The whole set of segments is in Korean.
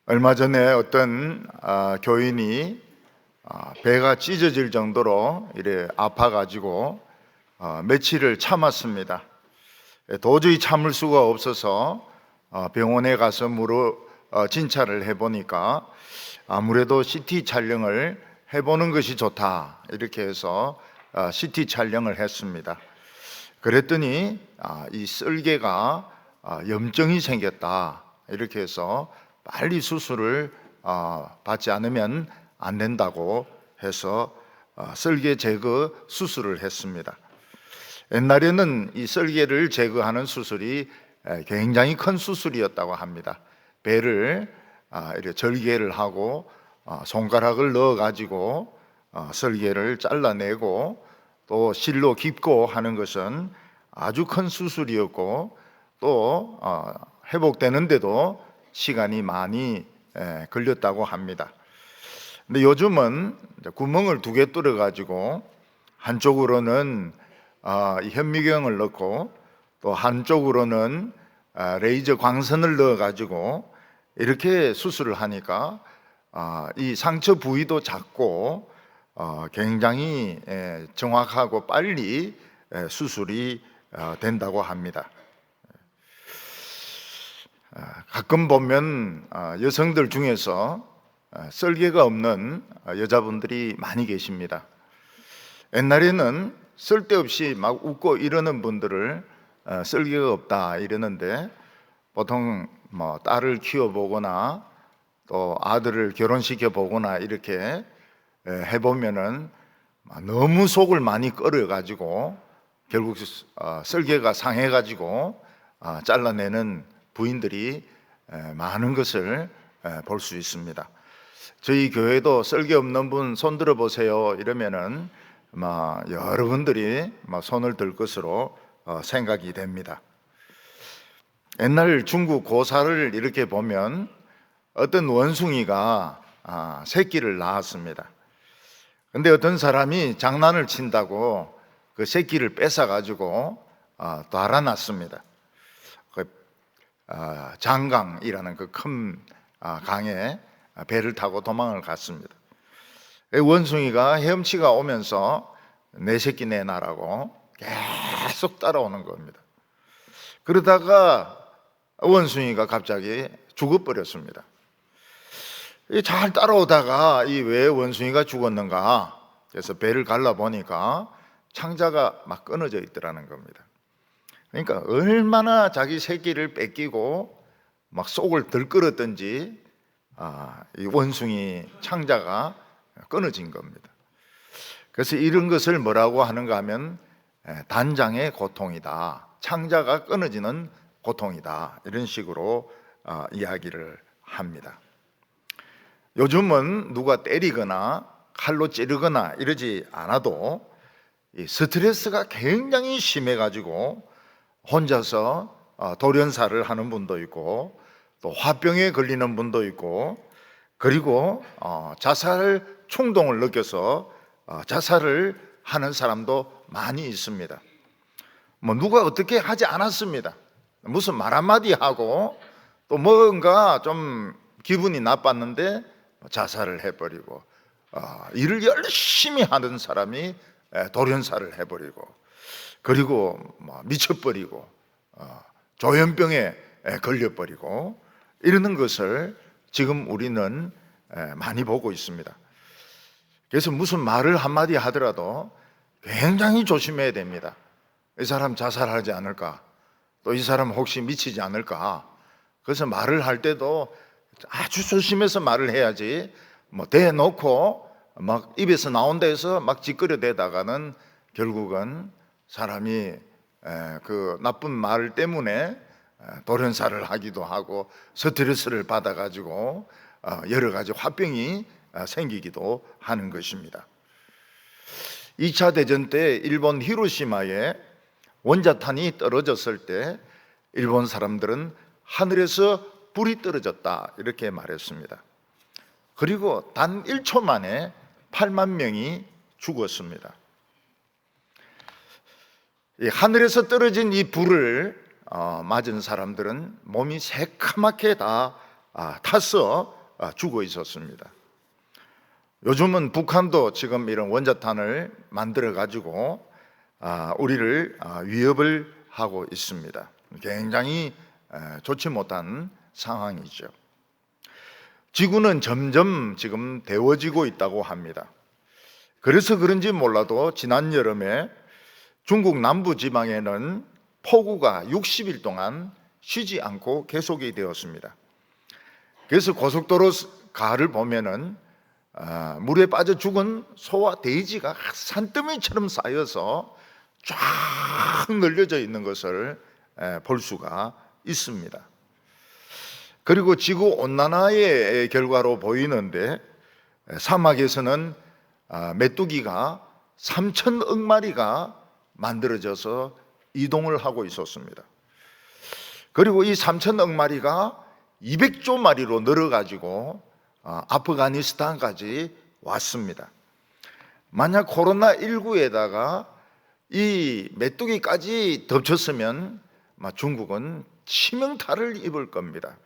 얼마 전에 어떤 교인이 배가 찢어질 정도로 이래 아파가지고 며칠을 참았습니다. 도저히 참을 수가 없어서 병원에 가서 진찰을 해보니까 아무래도 CT 촬영을 해보는 것이 좋다 이렇게 해서 CT 촬영을 했습니다. 그랬더니 이 쓸개가 염증이 생겼다 이렇게 해서 빨리 수술을 받지 않으면 안 된다고 해서 쓸개 제거 수술을 했습니다. 옛날에는 이 쓸개를 제거하는 수술이 굉장히 큰 수술이었다고 합니다. 배를 이렇게 절개를 하고 손가락을 넣어 가지고 쓸개를 잘라내고 또 실로 깁고 하는 것은 아주 큰 수술이었고 또 회복되는데도 시간이 많이 걸렸다고 합니다. 근데 요즘은 구멍을 2개 뚫어 가지고 한쪽으로는 이 현미경을 넣고 또 한쪽으로는 레이저 광선을 넣어 가지고 이렇게 수술을 하니까 이 상처 부위도 작고 굉장히 정확하고 빨리 수술이 된다고 합니다. 가끔 보면 여성들 중에서 쓸개가 없는 여자분들이 많이 계십니다. 옛날에는 쓸데없이 막 웃고 이러는 분들을 쓸개가 없다 이러는데 보통 뭐 딸을 키워보거나 또 아들을 결혼시켜 보거나 이렇게 해보면은 너무 속을 많이 끓여가지고 결국 쓸개가 상해가지고 잘라내는 부인들이 많은 것을 볼 수 있습니다. 저희 교회도 쓸개 없는 분 손 들어 보세요 이러면은 여러분들이 손을 들 것으로 생각이 됩니다. 옛날 중국 고사를 이렇게 보면 어떤 원숭이가 새끼를 낳았습니다. 근데 어떤 사람이 장난을 친다고 그 새끼를 뺏어가지고 달아났습니다. 장강이라는 그 큰 강에 배를 타고 도망을 갔습니다. 원숭이가 헤엄치가 오면서 내 새끼 내놔라고 계속 따라오는 겁니다. 그러다가 원숭이가 갑자기 죽어버렸습니다. 잘 따라오다가 이 왜 원숭이가 죽었는가? 그래서 배를 갈라보니까 창자가 막 끊어져 있더라는 겁니다. 그러니까 얼마나 자기 새끼를 뺏기고 막 속을 들끓었던지 이 원숭이 창자가 끊어진 겁니다. 그래서 이런 것을 뭐라고 하는가 하면 단장의 고통이다, 창자가 끊어지는 고통이다, 이런 식으로 이야기를 합니다. 요즘은 누가 때리거나 칼로 찌르거나 이러지 않아도 이 스트레스가 굉장히 심해가지고 혼자서 돌연사를 하는 분도 있고 또 화병에 걸리는 분도 있고 그리고 자살 충동을 느껴서 자살을 하는 사람도 많이 있습니다. 누가 어떻게 하지 않았습니다. 무슨 말 한마디 하고 또 뭔가 좀 기분이 나빴는데 자살을 해버리고 일을 열심히 하는 사람이 돌연사를 해버리고 그리고 미쳐버리고 조현병에 걸려버리고 이러는 것을 지금 우리는 많이 보고 있습니다. 그래서 무슨 말을 한마디 하더라도 굉장히 조심해야 됩니다. 이 사람 자살하지 않을까, 또 이 사람 혹시 미치지 않을까. 그래서 말을 할 때도 아주 조심해서 말을 해야지 대놓고 막 입에서 나온다 해서 막 짓거려대다가는 결국은 사람이 그 나쁜 말 때문에 돌연사를 하기도 하고 스트레스를 받아가지고 여러 가지 화병이 생기기도 하는 것입니다. 2차 대전 때 일본 히로시마에 원자탄이 떨어졌을 때 일본 사람들은 하늘에서 불이 떨어졌다 이렇게 말했습니다. 그리고 단 1초 만에 8만 명이 죽었습니다. 이 하늘에서 떨어진 이 불을 맞은 사람들은 몸이 새카맣게 다 타서 죽어 있었습니다. 요즘은 북한도 지금 이런 원자탄을 만들어 가지고 우리를 위협을 하고 있습니다. 굉장히 좋지 못한 상황이죠. 지구는 점점 지금 데워지고 있다고 합니다. 그래서 그런지 몰라도 지난 여름에 중국 남부 지방에는 폭우가 60일 동안 쉬지 않고 계속이 되었습니다. 그래서 고속도로 가를 보면은 물에 빠져 죽은 소와 돼지가 산더미처럼 쌓여서 쫙 널려져 있는 것을 볼 수가 있습니다. 그리고 지구 온난화의 결과로 보이는데 사막에서는 메뚜기가 3천억 마리가 만들어져서 이동을 하고 있었습니다. 그리고 이 3천억 마리가 200조 마리로 늘어가지고 아프가니스탄까지 왔습니다. 만약 코로나19에다가 이 메뚜기까지 덮쳤으면 중국은 치명타를 입을 겁니다.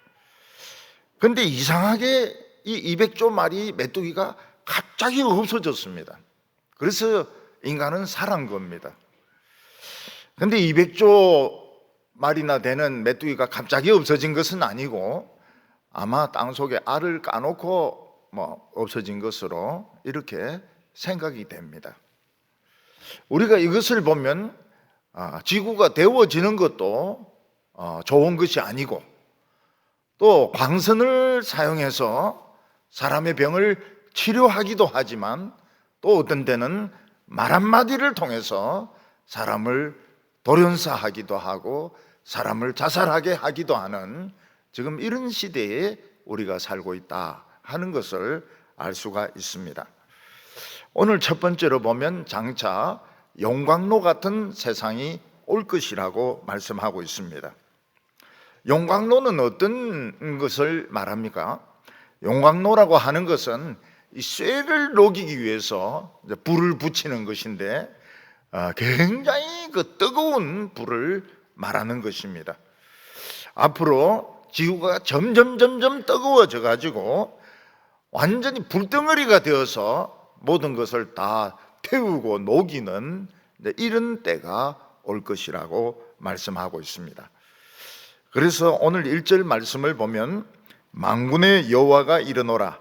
그런데 이상하게 이 200조 마리 메뚜기가 갑자기 없어졌습니다. 그래서 인간은 살아난 겁니다. 그런데 200조 마리나 되는 메뚜기가 갑자기 없어진 것은 아니고 아마 땅속에 알을 까놓고 없어진 것으로 이렇게 생각이 됩니다. 우리가 이것을 보면 지구가 데워지는 것도 좋은 것이 아니고 또 광선을 사용해서 사람의 병을 치료하기도 하지만 또 어떤 때는 말 한마디를 통해서 사람을 돌연사하기도 하고 사람을 자살하게 하기도 하는 지금 이런 시대에 우리가 살고 있다 하는 것을 알 수가 있습니다. 오늘 첫 번째로 보면 장차 용광로 같은 세상이 올 것이라고 말씀하고 있습니다. 용광로는 어떤 것을 말합니까? 용광로라고 하는 것은 이 쇠를 녹이기 위해서 불을 붙이는 것인데 굉장히 그 뜨거운 불을 말하는 것입니다. 앞으로 지구가 점점 뜨거워져 가지고 완전히 불덩어리가 되어서 모든 것을 다 태우고 녹이는 이런 때가 올 것이라고 말씀하고 있습니다. 그래서 오늘 1절 말씀을 보면 만군의 여호와가 이르노라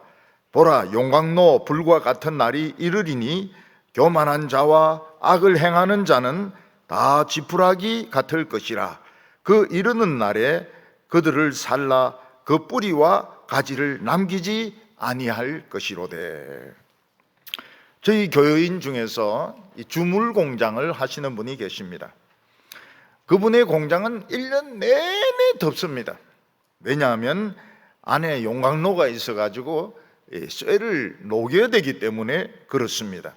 보라 용광로 불과 같은 날이 이르리니 교만한 자와 악을 행하는 자는 다 지푸라기 같을 것이라 그 이르는 날에 그들을 살라 그 뿌리와 가지를 남기지 아니할 것이로되. 저희 교회인 중에서 주물 공장을 하시는 분이 계십니다. 그분의 공장은 1년 내내 덥습니다. 왜냐하면 안에 용광로가 있어가지고 쇠를 녹여야 되기 때문에 그렇습니다.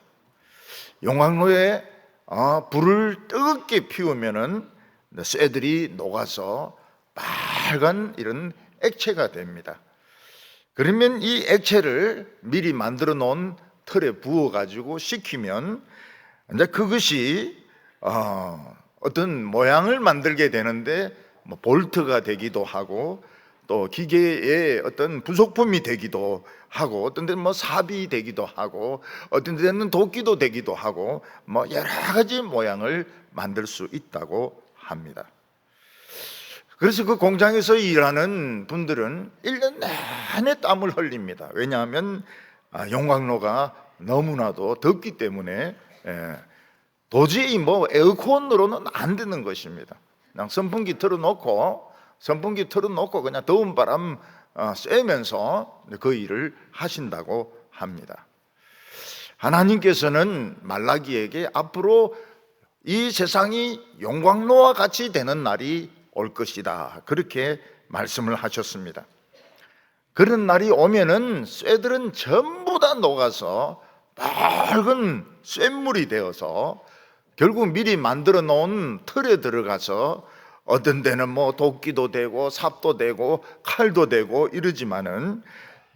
용광로에 불을 뜨겁게 피우면은 쇠들이 녹아서 빨간 이런 액체가 됩니다. 그러면 이 액체를 미리 만들어 놓은 틀에 부어 가지고 식히면 이제 그것이 어떤 모양을 만들게 되는데 볼트가 되기도 하고 또 기계의 어떤 부속품이 되기도 하고 어떤 데는 삽이 되기도 하고 어떤 데는 도끼도 되기도 하고 여러 가지 모양을 만들 수 있다고 합니다. 그래서 그 공장에서 일하는 분들은 1년 내내 땀을 흘립니다. 왜냐하면 용광로가 너무나도 덥기 때문에 도저히 에어컨으로는 안 되는 것입니다. 그냥 선풍기 틀어놓고 그냥 더운 바람 쐬면서 그 일을 하신다고 합니다. 하나님께서는 말라기에게 앞으로 이 세상이 용광로와 같이 되는 날이 올 것이다 그렇게 말씀을 하셨습니다. 그런 날이 오면은 쇠들은 전부 다 녹아서 밝은 쇳물이 되어서 결국 미리 만들어 놓은 틀에 들어가서 어떤 데는 도끼도 되고 삽도 되고 칼도 되고 이러지만은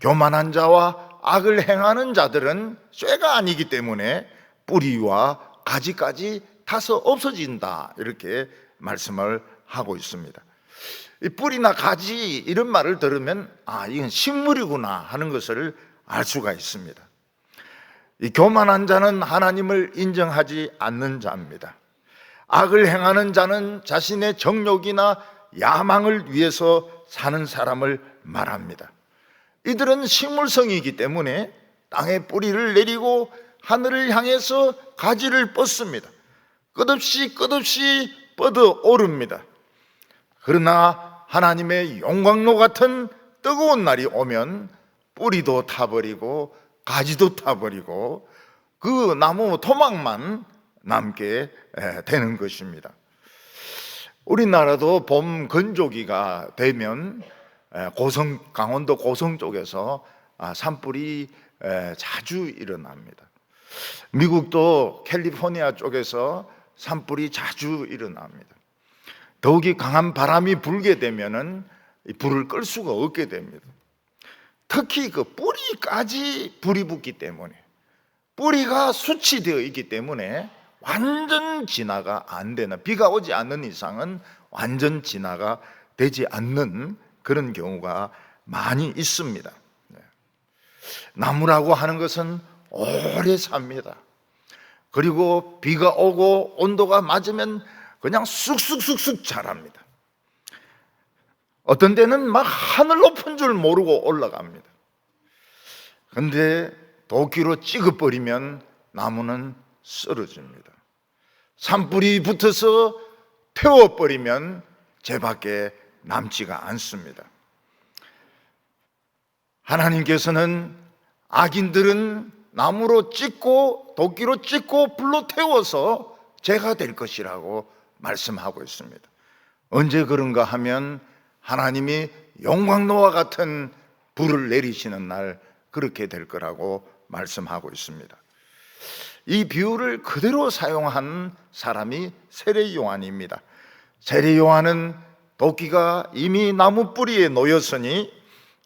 교만한 자와 악을 행하는 자들은 쇠가 아니기 때문에 뿌리와 가지까지 타서 없어진다 이렇게 말씀을 하고 있습니다. 이 뿌리나 가지 이런 말을 들으면 이건 식물이구나 하는 것을 알 수가 있습니다. 이 교만한 자는 하나님을 인정하지 않는 자입니다. 악을 행하는 자는 자신의 정욕이나 야망을 위해서 사는 사람을 말합니다. 이들은 식물성이기 때문에 땅에 뿌리를 내리고 하늘을 향해서 가지를 뻗습니다. 끝없이 뻗어 오릅니다. 그러나 하나님의 영광로 같은 뜨거운 날이 오면 뿌리도 타버리고 가지도 타버리고 그 나무 토막만 남게 되는 것입니다. 우리나라도 봄 건조기가 되면 강원도 고성 쪽에서 산불이 자주 일어납니다. 미국도 캘리포니아 쪽에서 산불이 자주 일어납니다. 더욱이 강한 바람이 불게 되면은 불을 끌 수가 없게 됩니다. 특히 그 뿌리까지 불이 붙기 때문에, 뿌리가 수치되어 있기 때문에 완전 진화가 안 되는, 비가 오지 않는 이상은 완전 진화가 되지 않는 그런 경우가 많이 있습니다. 나무라고 하는 것은 오래 삽니다. 그리고 비가 오고 온도가 맞으면 그냥 쑥쑥 자랍니다. 어떤 데는 막 하늘 높은 줄 모르고 올라갑니다. 그런데 도끼로 찍어버리면 나무는 쓰러집니다. 산불이 붙어서 태워버리면 제 밖에 남지가 않습니다. 하나님께서는 악인들은 나무로 찍고 도끼로 찍고 불로 태워서 죄가 될 것이라고 말씀하고 있습니다. 언제 그런가 하면 하나님이 용광로와 같은 불을 내리시는 날 그렇게 될 거라고 말씀하고 있습니다. 이 비유를 그대로 사용한 사람이 세례 요한입니다. 세례 요한은 도끼가 이미 나무 뿌리에 놓였으니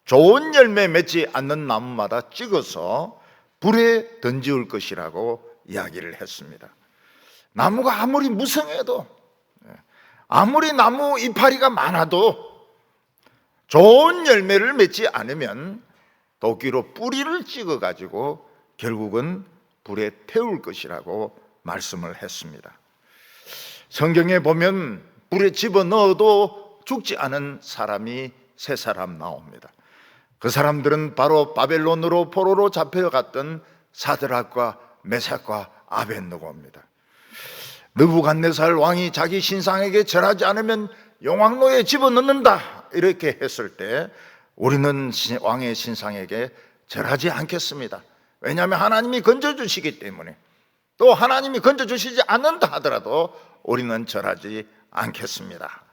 좋은 열매 맺지 않는 나무마다 찍어서 불에 던지올 것이라고 이야기를 했습니다. 나무가 아무리 무성해도, 아무리 나무 이파리가 많아도 좋은 열매를 맺지 않으면 도끼로 뿌리를 찍어 가지고 결국은 불에 태울 것이라고 말씀을 했습니다. 성경에 보면 불에 집어넣어도 죽지 않은 사람이 세 사람 나옵니다. 그 사람들은 바로 바벨론으로 포로로 잡혀갔던 사드락과 메삭과 아벳느고입니다. 느부갓네살 왕이 자기 신상에게 절하지 않으면 용광로에 집어넣는다 이렇게 했을 때 우리는 왕의 신상에게 절하지 않겠습니다. 왜냐하면 하나님이 건져주시기 때문에, 또 하나님이 건져주시지 않는다 하더라도 우리는 절하지 않겠습니다.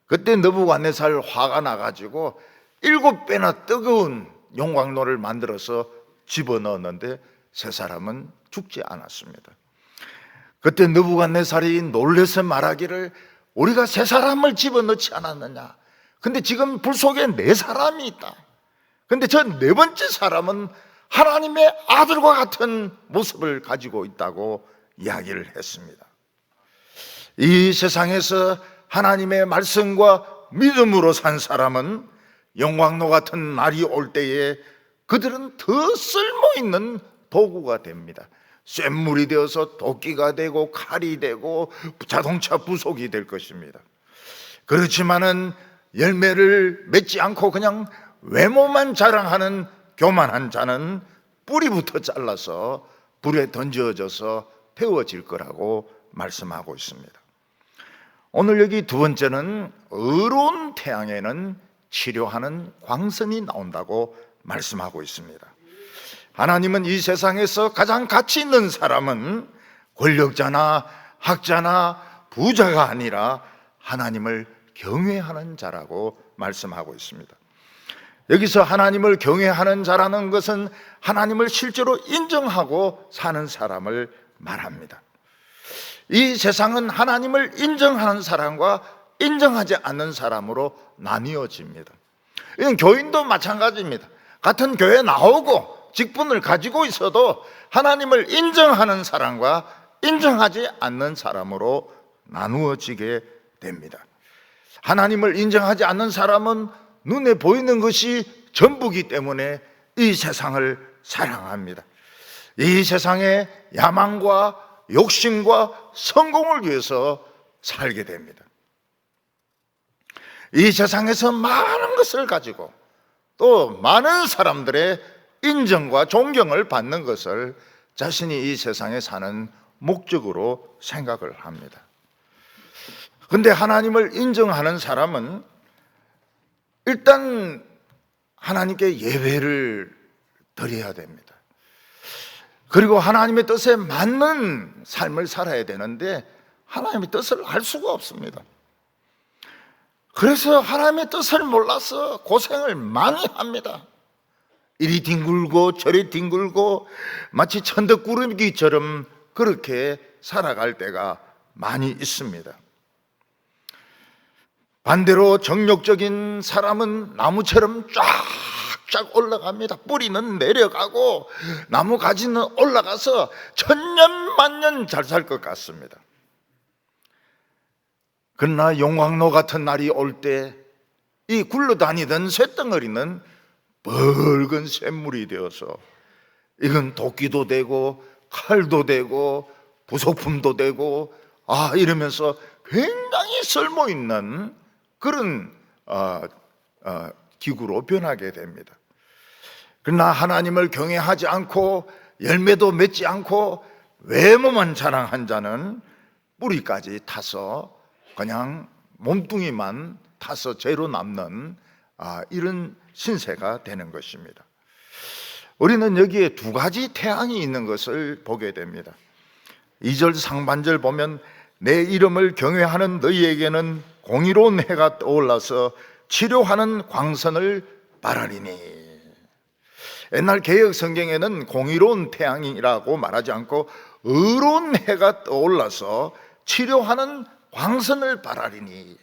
그때 느부갓네살 화가 나가지고 7배나 뜨거운 용광로를 만들어서 집어넣었는데 세 사람은 죽지 않았습니다. 그때 느부갓네살이 놀라서 말하기를 우리가 세 사람을 집어넣지 않았느냐, 근데 지금 불 속에 4사람이 있다. 근데 저 4번째 사람은 하나님의 아들과 같은 모습을 가지고 있다고 이야기를 했습니다. 이 세상에서 하나님의 말씀과 믿음으로 산 사람은 영광로 같은 날이 올 때에 그들은 더 쓸모있는 도구가 됩니다. 쇳물이 되어서 도끼가 되고 칼이 되고 자동차 부속이 될 것입니다. 그렇지만은 열매를 맺지 않고 그냥 외모만 자랑하는 교만한 자는 뿌리부터 잘라서 불에 던져져서 태워질 거라고 말씀하고 있습니다. 오늘 여기 두 번째는 의로운 태양에는 치료하는 광선이 나온다고 말씀하고 있습니다. 하나님은 이 세상에서 가장 가치 있는 사람은 권력자나 학자나 부자가 아니라 하나님을 경외하는 자라고 말씀하고 있습니다. 여기서 하나님을 경외하는 자라는 것은 하나님을 실제로 인정하고 사는 사람을 말합니다. 이 세상은 하나님을 인정하는 사람과 인정하지 않는 사람으로 나뉘어집니다. 이건 교인도 마찬가지입니다. 같은 교회 나오고 직분을 가지고 있어도 하나님을 인정하는 사람과 인정하지 않는 사람으로 나누어지게 됩니다. 하나님을 인정하지 않는 사람은 눈에 보이는 것이 전부이기 때문에 이 세상을 사랑합니다. 이 세상의 야망과 욕심과 성공을 위해서 살게 됩니다. 이 세상에서 많은 것을 가지고 또 많은 사람들의 인정과 존경을 받는 것을 자신이 이 세상에 사는 목적으로 생각을 합니다. 그런데 하나님을 인정하는 사람은 일단 하나님께 예배를 드려야 됩니다. 그리고 하나님의 뜻에 맞는 삶을 살아야 되는데 하나님의 뜻을 알 수가 없습니다. 그래서 하나님의 뜻을 몰라서 고생을 많이 합니다. 이리 뒹굴고 저리 뒹굴고 마치 천덕꾸러기처럼 그렇게 살아갈 때가 많이 있습니다. 반대로 정욕적인 사람은 나무처럼 쫙쫙 올라갑니다. 뿌리는 내려가고 나무 가지는 올라가서 천년만년 잘 살 것 같습니다. 그러나 용광로 같은 날이 올 때 이 굴러다니던 쇳덩어리는 붉은 샘물이 되어서 이건 도끼도 되고 칼도 되고 부속품도 되고 이러면서 굉장히 쓸모있는 그런 기구로 변하게 됩니다. 그러나 하나님을 경외하지 않고 열매도 맺지 않고 외모만 자랑한 자는 뿌리까지 타서 그냥 몸뚱이만 타서 죄로 남는 이런 신세가 되는 것입니다. 우리는 여기에 두 가지 태양이 있는 것을 보게 됩니다. 2절 상반절 보면 내 이름을 경외하는 너희에게는 공의로운 해가 떠올라서 치료하는 광선을 바라리니. 옛날 개역 성경에는 공의로운 태양이라고 말하지 않고 의로운 해가 떠올라서 치료하는 광선을 바라리니.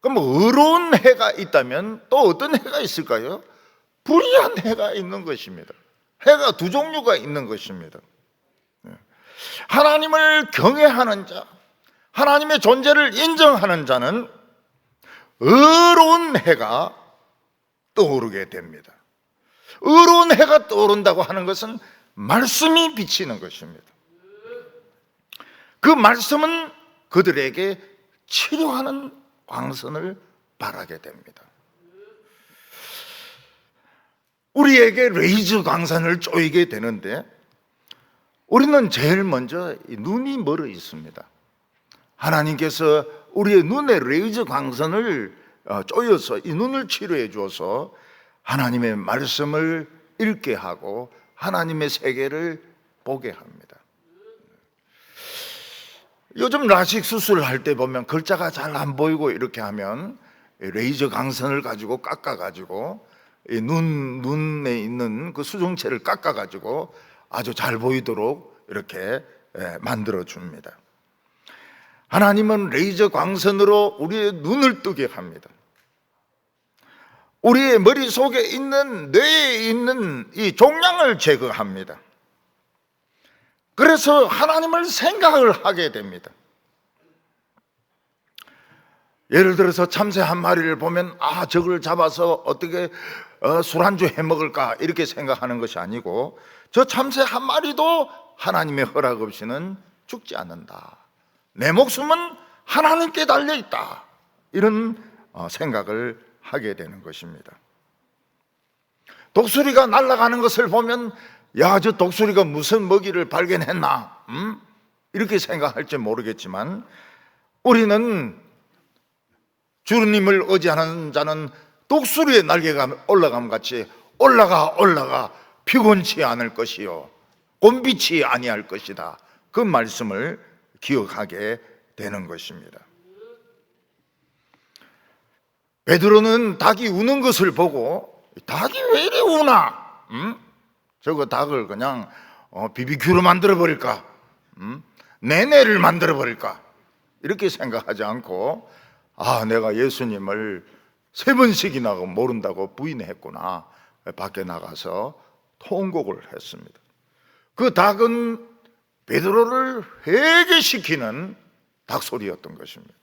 그럼 의로운 해가 있다면 또 어떤 해가 있을까요? 불의한 해가 있는 것입니다. 해가 두 종류가 있는 것입니다. 하나님을 경외하는 자, 하나님의 존재를 인정하는 자는 의로운 해가 떠오르게 됩니다. 의로운 해가 떠오른다고 하는 것은 말씀이 비치는 것입니다. 그 말씀은 그들에게 치료하는 광선을 바라게 됩니다. 우리에게 레이저 광선을 쪼이게 되는데 우리는 제일 먼저 눈이 멀어 있습니다. 하나님께서 우리의 눈에 레이저 광선을 쪼여서 이 눈을 치료해 주어서 하나님의 말씀을 읽게 하고 하나님의 세계를 보게 합니다. 요즘 라식 수술을 할 때 보면 글자가 잘 안 보이고 이렇게 하면 레이저 광선을 가지고 깎아가지고 눈에 있는 그 수정체를 깎아가지고 아주 잘 보이도록 이렇게 만들어 줍니다. 하나님은 레이저 광선으로 우리의 눈을 뜨게 합니다. 우리의 머릿속에 있는 뇌에 있는 이 종양을 제거합니다. 그래서 하나님을 생각을 하게 됩니다. 예를 들어서 참새 한 마리를 보면 저걸 잡아서 어떻게 술안주 해먹을까 이렇게 생각하는 것이 아니고 저 참새 한 마리도 하나님의 허락 없이는 죽지 않는다. 내 목숨은 하나님께 달려있다. 이런 생각을 하게 되는 것입니다. 독수리가 날아가는 것을 보면 저 독수리가 무슨 먹이를 발견했나 이렇게 생각할지 모르겠지만 우리는 주님을 의지하는 자는 독수리의 날개가 올라감 같이 올라가 피곤치 않을 것이요 곤비치 아니할 것이다. 그 말씀을 기억하게 되는 것입니다. 베드로는 닭이 우는 것을 보고 닭이 왜 이리 우나? 저거 닭을 그냥 BBQ로 만들어 버릴까? 내내를 만들어 버릴까? 이렇게 생각하지 않고 내가 예수님을 3번씩이나 모른다고 부인했구나. 밖에 나가서 통곡을 했습니다. 그 닭은 베드로를 회개시키는 닭소리였던 것입니다.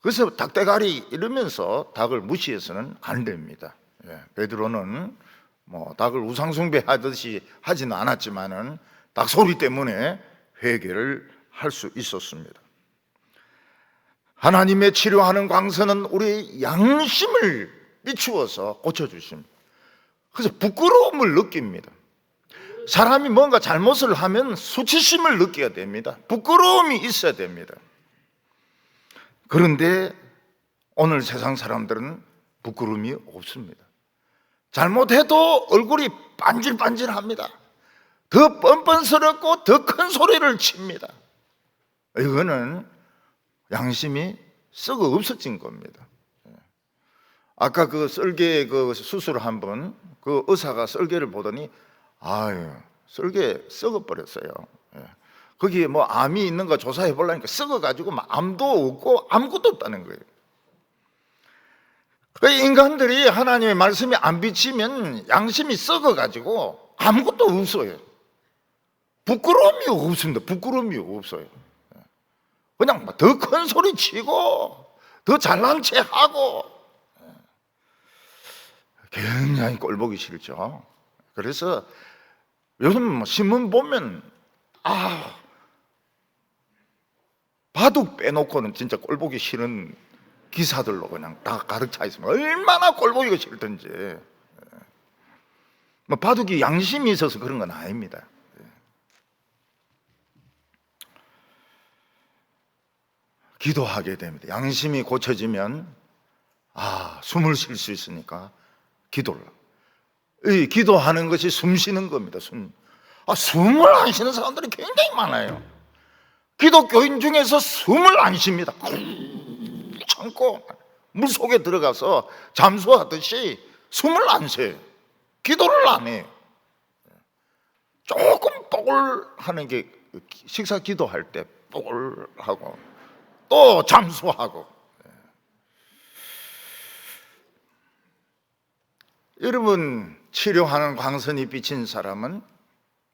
그래서 닭대가리 이러면서 닭을 무시해서는 안 됩니다. 베드로는 뭐 닭을 우상숭배하듯이 하지는 않았지만은 닭 소리 때문에 회개를 할 수 있었습니다. 하나님의 치료하는 광선은 우리의 양심을 비추어서 고쳐주십니다. 그래서 부끄러움을 느낍니다. 사람이 뭔가 잘못을 하면 수치심을 느껴야 됩니다. 부끄러움이 있어야 됩니다. 그런데 오늘 세상 사람들은 부끄러움이 없습니다. 잘못해도 얼굴이 반질반질합니다. 더 뻔뻔스럽고 더 큰 소리를 칩니다. 이거는 양심이 썩어 없어진 겁니다. 아까 그 썰개 그 수술을 한 번 그 의사가 썰개를 보더니 아유 썰개 썩어 버렸어요. 거기에 뭐 암이 있는가 조사해 보려니까 썩어가지고 막 암도 없고 아무것도 없다는 거예요. 그 인간들이 하나님의 말씀이 안 비치면 양심이 썩어가지고 아무것도 없어요. 부끄러움이 없습니다. 부끄러움이 없어요. 그냥 더 큰 소리 치고 더 잘난 체 하고 굉장히 꼴보기 싫죠. 그래서 요즘 신문 보면 바둑 빼놓고는 진짜 꼴보기 싫은 기사들로 그냥 다 가득 차 있습니다. 얼마나 꼴보기가 싫든지. 뭐 바둑이 양심이 있어서 그런 건 아닙니다. 기도하게 됩니다. 양심이 고쳐지면 숨을 쉴 수 있으니까 기도를. 이 기도하는 것이 숨 쉬는 겁니다. 숨을 안 쉬는 사람들이 굉장히 많아요. 기독교인 중에서 숨을 안 쉽니다. 참고 물속에 들어가서 잠수하듯이 숨을 안 쉬어요. 기도를 안 해요. 조금 뽀글 하는 게 식사 기도할 때 뽀글 하고 또 잠수하고. 여러분, 치료하는 광선이 비친 사람은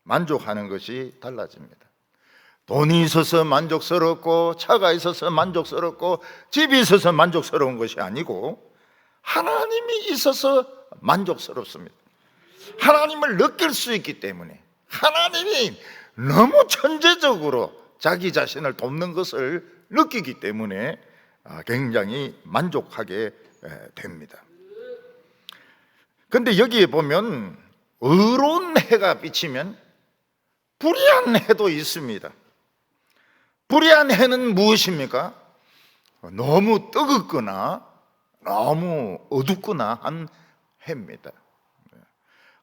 만족하는 것이 달라집니다. 돈이 있어서 만족스럽고 차가 있어서 만족스럽고 집이 있어서 만족스러운 것이 아니고 하나님이 있어서 만족스럽습니다. 하나님을 느낄 수 있기 때문에, 하나님이 너무 천재적으로 자기 자신을 돕는 것을 느끼기 때문에 굉장히 만족하게 됩니다. 그런데 여기에 보면 의로운 해가 비치면 불의한 해도 있습니다. 불의한 해는 무엇입니까? 너무 뜨겁거나 너무 어둡거나 한 해입니다.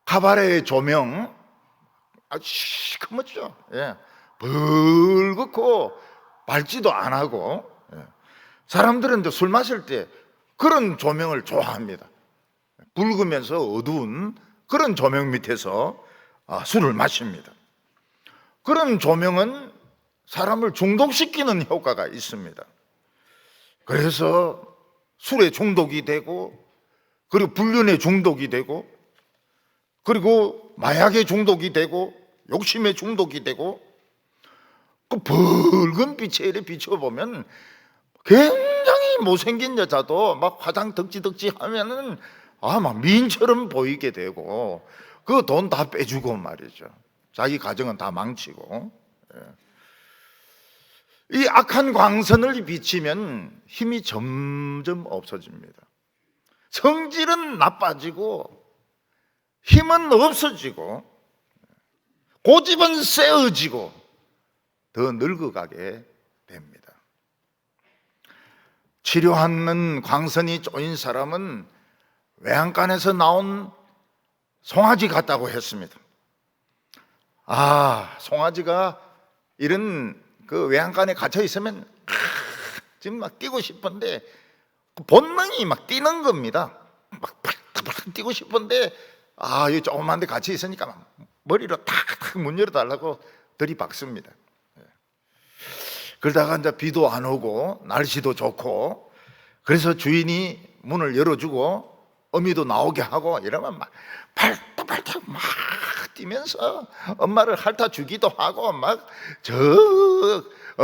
가발의 조명 시커멓죠. 붉고 밝지도 안 하고. 사람들은 술 마실 때 그런 조명을 좋아합니다. 붉으면서 어두운 그런 조명 밑에서 술을 마십니다. 그런 조명은 사람을 중독시키는 효과가 있습니다. 그래서 술에 중독이 되고, 그리고 불륜에 중독이 되고, 그리고 마약에 중독이 되고, 욕심에 중독이 되고, 그 붉은 빛에 이렇게 비춰보면 굉장히 못생긴 여자도 막 화장 덕지덕지 하면은 막 미인처럼 보이게 되고, 그 돈 다 빼주고 말이죠. 자기 가정은 다 망치고. 이 악한 광선을 비치면 힘이 점점 없어집니다. 성질은 나빠지고 힘은 없어지고 고집은 세어지고 더 늙어가게 됩니다. 치료하는 광선이 쪼인 사람은 외양간에서 나온 송아지 같다고 했습니다. 송아지가 이런 그 외양간에 갇혀 있으면 지금 막 뛰고 싶은데 본능이 막 뛰는 겁니다. 막 팍팍 뛰고 싶은데 이 조그만 데 갇혀 있으니까 막 머리로 탁탁 문 열어달라고 들이박습니다. 그러다가 이제 비도 안 오고 날씨도 좋고 그래서 주인이 문을 열어주고 어미도 나오게 하고 이러면 막 팔딱팔딱 막 뛰면서 엄마를 핥아주기도 하고 막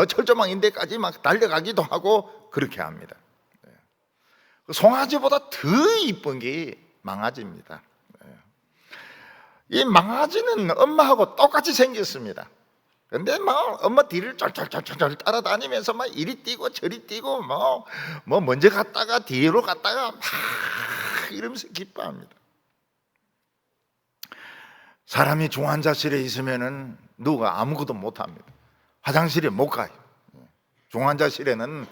철조망 인데까지 막 달려가기도 하고 그렇게 합니다. 송아지보다 더 이쁜 게 망아지입니다. 이 망아지는 엄마하고 똑같이 생겼습니다. 근데 막 엄마 뒤를 쫄쫄쫄쫄 따라다니면서 막 이리 뛰고 저리 뛰고 뭐 먼저 갔다가 뒤로 갔다가 막 이러면서 기뻐합니다. 사람이 중환자실에 있으면은 누가 아무것도 못합니다. 화장실에 못 가요. 중환자실에는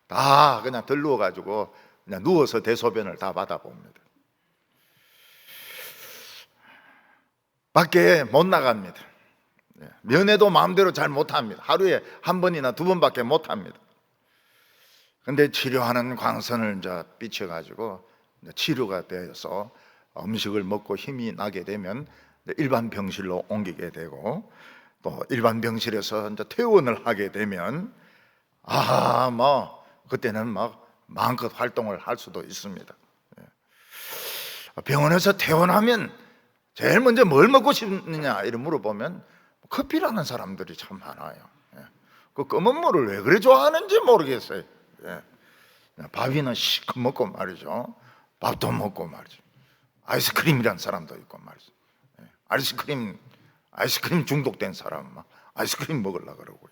다 그냥 들누워가지고 그냥 누워서 대소변을 다 받아봅니다. 밖에 못 나갑니다. 면회도 마음대로 잘 못합니다. 하루에 한 번이나 두 번밖에 못합니다. 근데 치료하는 광선을 이제 비춰가지고 치료가 되어서 음식을 먹고 힘이 나게 되면 일반 병실로 옮기게 되고, 또 일반 병실에서 이제 퇴원을 하게 되면 그때는 막 마음껏 활동을 할 수도 있습니다. 병원에서 퇴원하면 제일 먼저 뭘 먹고 싶느냐 이렇게 물어보면 커피라는 사람들이 참 많아요. 그 검은 물을 왜 그리 좋아하는지 모르겠어요. 밥이나 시큼 먹고 말이죠. 밥도 먹고 말이죠. 아이스크림이라는 사람도 있고 말이죠. 아이스크림 중독된 사람은 막 아이스크림 먹으려고 그러고요.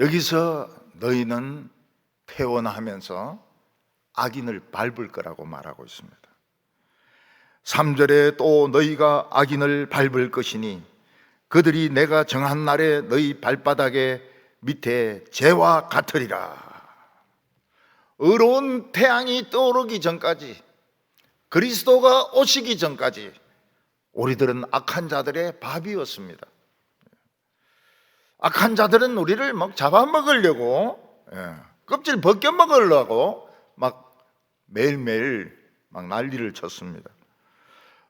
여기서 너희는 퇴원하면서 악인을 밟을 거라고 말하고 있습니다. 3절에 또 너희가 악인을 밟을 것이니 그들이 내가 정한 날에 너희 발바닥에 밑에 재와 같으리라. 의로운 태양이 떠오르기 전까지, 그리스도가 오시기 전까지 우리들은 악한 자들의 밥이었습니다. 악한 자들은 우리를 막 잡아먹으려고, 껍질 벗겨 먹으려고 막 매일매일 막 난리를 쳤습니다.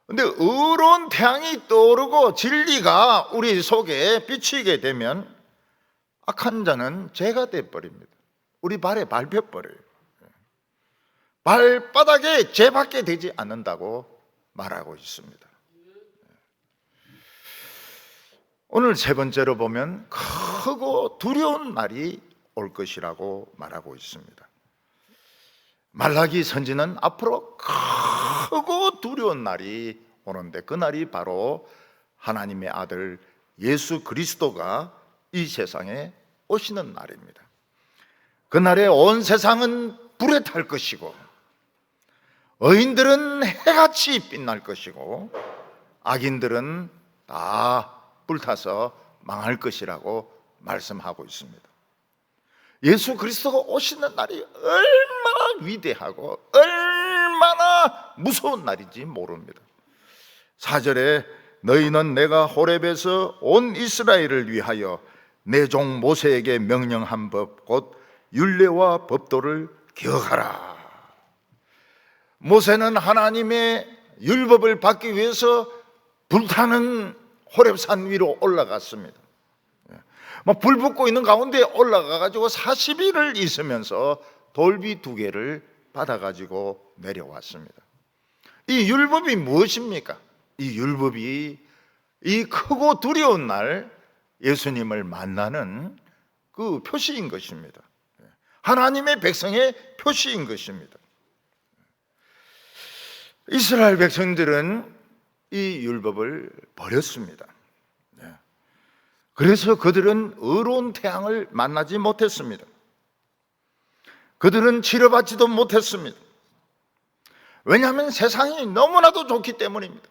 근데 의로운 태양이 떠오르고 진리가 우리 속에 비치게 되면 악한 자는 죄가 되어버립니다. 우리 발에 밟혀버려요. 발바닥에 죄밖에 되지 않는다고 말하고 있습니다. 오늘 세 번째로 보면 크고 두려운 날이 올 것이라고 말하고 있습니다. 말라기 선지는 앞으로 크고 두려운 날이 오는데, 그 날이 바로 하나님의 아들 예수 그리스도가 이 세상에 오시는 날입니다. 그날에 온 세상은 불에 탈 것이고, 의인들은 해같이 빛날 것이고, 악인들은 다 불타서 망할 것이라고 말씀하고 있습니다. 예수 그리스도가 오시는 날이 얼마나 위대하고 얼마나 무서운 날인지 모릅니다. 4절에 너희는 내가 호렙에서 온 이스라엘을 위하여 내 종 모세에게 명령한 법 곧 율례와 법도를 기억하라. 모세는 하나님의 율법을 받기 위해서 불타는 호렙산 위로 올라갔습니다. 불 붙고 있는 가운데 올라가가지고 40일을 있으면서 돌비 2개를 받아가지고 내려왔습니다. 이 율법이 무엇입니까? 이 율법이 이 크고 두려운 날 예수님을 만나는 그 표시인 것입니다. 하나님의 백성의 표시인 것입니다. 이스라엘 백성들은 이 율법을 버렸습니다. 그래서 그들은 의로운 태양을 만나지 못했습니다. 그들은 치료받지도 못했습니다. 왜냐하면 세상이 너무나도 좋기 때문입니다.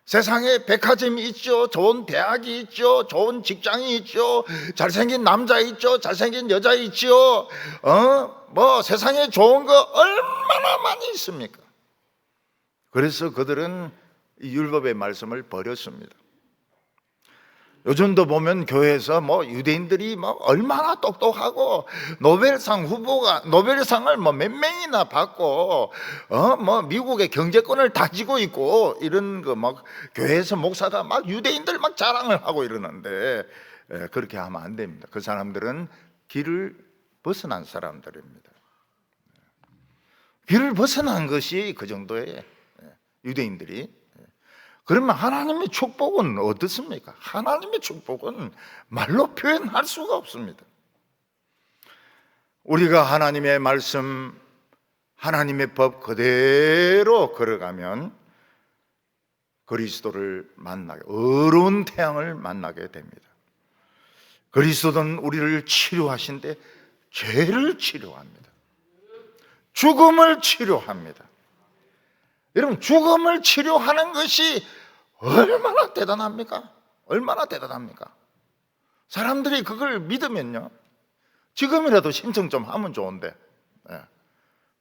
세상에 백화점이 있죠, 좋은 대학이 있죠, 좋은 직장이 있죠, 잘생긴 남자 있죠, 잘생긴 여자 있죠. 세상에 좋은 거 얼마나 많이 있습니까? 그래서 그들은 이 율법의 말씀을 버렸습니다. 요즘도 보면 교회에서 유대인들이 얼마나 똑똑하고 노벨상을 몇 명이나 받고 미국의 경제권을 다지고 있고 이런 교회에서 목사가 유대인들 자랑을 하고 이러는데, 그렇게 하면 안 됩니다. 그 사람들은 길을 벗어난 사람들입니다. 길을 벗어난 것이 그 정도의 유대인들이. 그러면 하나님의 축복은 어떻습니까? 하나님의 축복은 말로 표현할 수가 없습니다. 우리가 하나님의 말씀, 하나님의 법 그대로 걸어가면 그리스도를 만나게, 어려운 태양을 만나게 됩니다. 그리스도는 우리를 치료하신데 죄를 치료합니다. 죽음을 치료합니다. 여러분, 죽음을 치료하는 것이 얼마나 대단합니까? 얼마나 대단합니까? 사람들이 그걸 믿으면요, 지금이라도 신청 좀 하면 좋은데,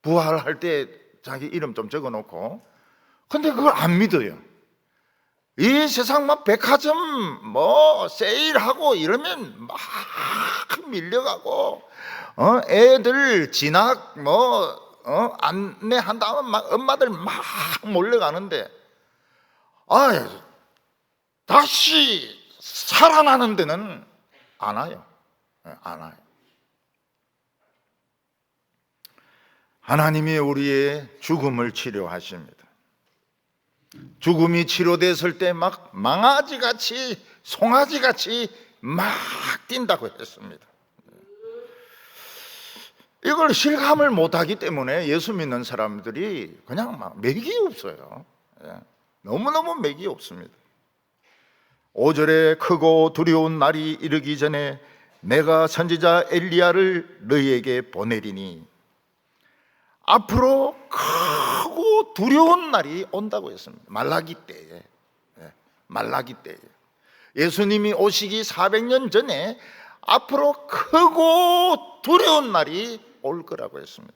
부활할 때 자기 이름 좀 적어놓고. 근데 그걸 안 믿어요. 이 세상 막 백화점 뭐 세일하고 이러면 막 밀려가고, 애들 진학 안내한다면 막 엄마들 막 몰려가는데, 다시 살아나는 데는 안 와요. 안 와요. 하나님이 우리의 죽음을 치료하십니다. 죽음이 치료됐을 때 막 망아지같이, 송아지같이 막 뛴다고 했습니다. 이걸 실감을 못하기 때문에 예수 믿는 사람들이 그냥 막 맥이 없어요. 너무너무 맥이 없습니다. 5절에 크고 두려운 날이 이르기 전에 내가 선지자 엘리야를 너희에게 보내리니, 앞으로 크고 두려운 날이 온다고 했습니다. 말라기 때에. 말라기 때에. 예수님이 오시기 400년 전에 앞으로 크고 두려운 날이 올 거라고 했습니다.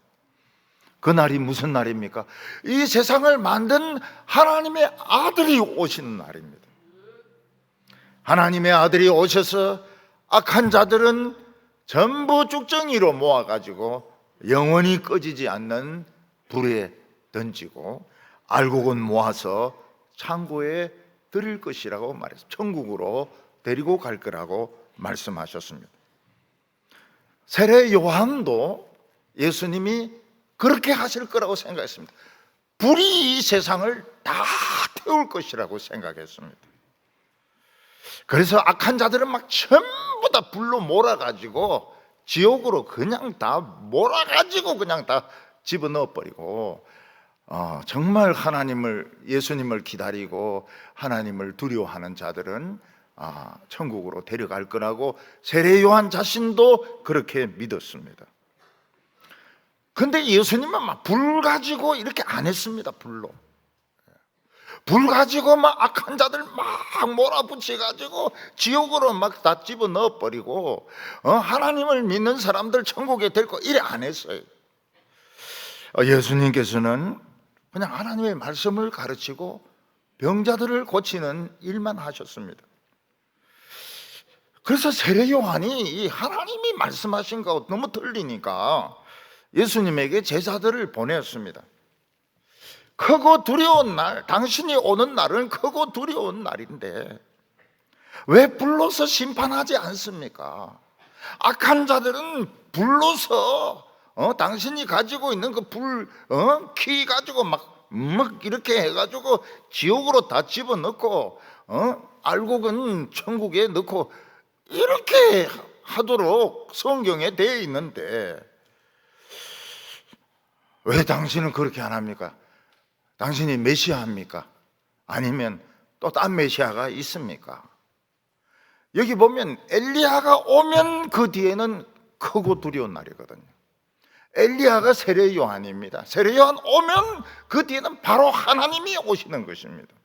그 날이 무슨 날입니까? 이 세상을 만든 하나님의 아들이 오시는 날입니다. 하나님의 아들이 오셔서 악한 자들은 전부 쭉정이로 모아가지고 영원히 꺼지지 않는 불에 던지고 알곡은 모아서 창고에 드릴 것이라고 말했습니다. 천국으로 데리고 갈 거라고 말씀하셨습니다. 세례 요한도 예수님이 그렇게 하실 거라고 생각했습니다. 불이 이 세상을 다 태울 것이라고 생각했습니다. 그래서 악한 자들은 막 전부 다 불로 몰아가지고 지옥으로 그냥 다 몰아가지고 그냥 다 집어넣어 버리고, 정말 예수님을 기다리고 하나님을 두려워하는 자들은 천국으로 데려갈 거라고 세례 요한 자신도 그렇게 믿었습니다. 근데 예수님은 막 불 가지고 이렇게 안 했습니다. 불 가지고 막 악한 자들 막 몰아붙여 가지고 지옥으로 막 다 집어 넣어 버리고, 하나님을 믿는 사람들 천국에 데리고 이래 안 했어요. 예수님께서는 그냥 하나님의 말씀을 가르치고 병자들을 고치는 일만 하셨습니다. 그래서 세례 요한이 이 하나님이 말씀하신 거 너무 틀리니까 예수님에게 제자들을 보냈습니다. 크고 두려운 날, 당신이 오는 날은 크고 두려운 날인데 왜 불로서 심판하지 않습니까? 악한 자들은 불로서 당신이 가지고 있는 그 불 키 가지고 막 이렇게 해가지고 지옥으로 다 집어넣고 알곡은 천국에 넣고 이렇게 하도록 성경에 되어 있는데 왜 당신은 그렇게 안 합니까? 당신이 메시아입니까? 아니면 또 딴 메시아가 있습니까? 여기 보면 엘리야가 오면 그 뒤에는 크고 두려운 날이거든요. 엘리야가 세례 요한입니다. 세례 요한 오면 그 뒤에는 바로 하나님이 오시는 것입니다.